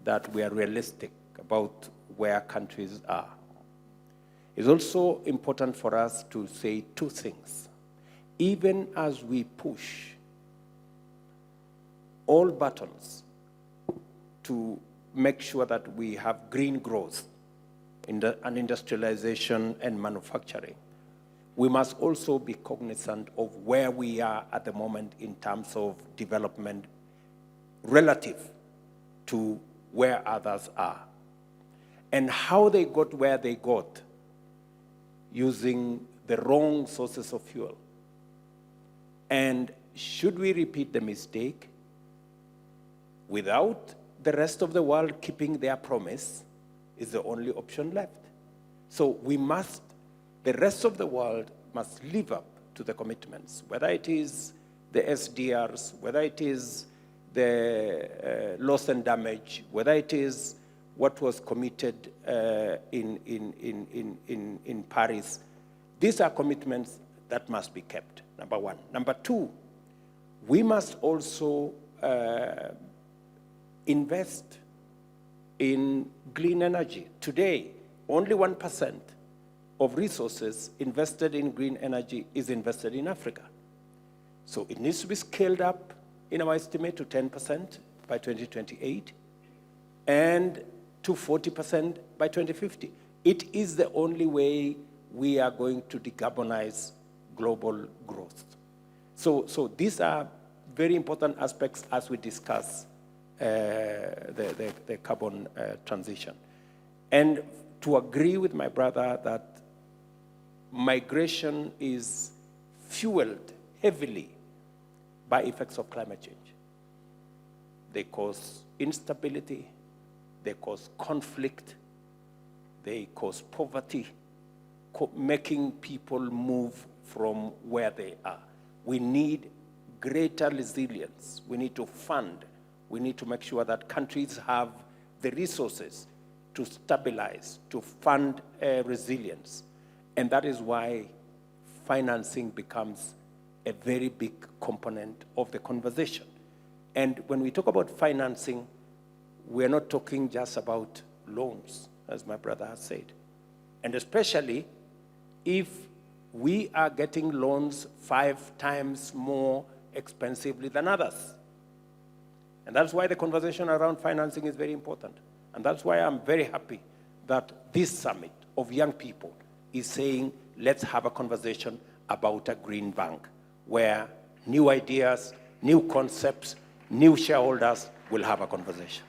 that we are realistic about where countries are. It's also important for us to say two things. Even as we push all buttons to make sure that we have green growth and industrialization and manufacturing, we must also be cognizant of where we are at the moment in terms of development relative to where others are, and how they got where they got using the wrong sources of fuel. And should we repeat the mistake without the rest of the world keeping their promise is the only option left. So the rest of the world must live up to the commitments, whether it is the SDRs, whether it is the loss and damage, whether it is what was committed in Paris. These are commitments that must be kept, number one. Number two, we must also invest in clean energy. Today, only 1% of resources invested in green energy is invested in Africa. So it needs to be scaled up, in our estimate, to 10% by 2028 and to 40% by 2050. It is the only way we are going to decarbonize global growth. So these are very important aspects as we discuss the carbon transition. And to agree with my brother that migration is fueled heavily by effects of climate change. They cause instability, they cause conflict, they cause poverty, making people move from where they are. We need greater resilience. We need to fund. We need to make sure that countries have the resources to stabilize, to fund resilience. And that is why financing becomes a very big component of the conversation. And when we talk about financing, we're not talking just about loans, as my brother has said. And especially if we are getting loans 5 times more expensively than others. And that's why the conversation around financing is very important. And that's why I'm very happy that this summit of young people is saying, let's have a conversation about a green bank, where new ideas, new concepts, new shareholders will have a conversation.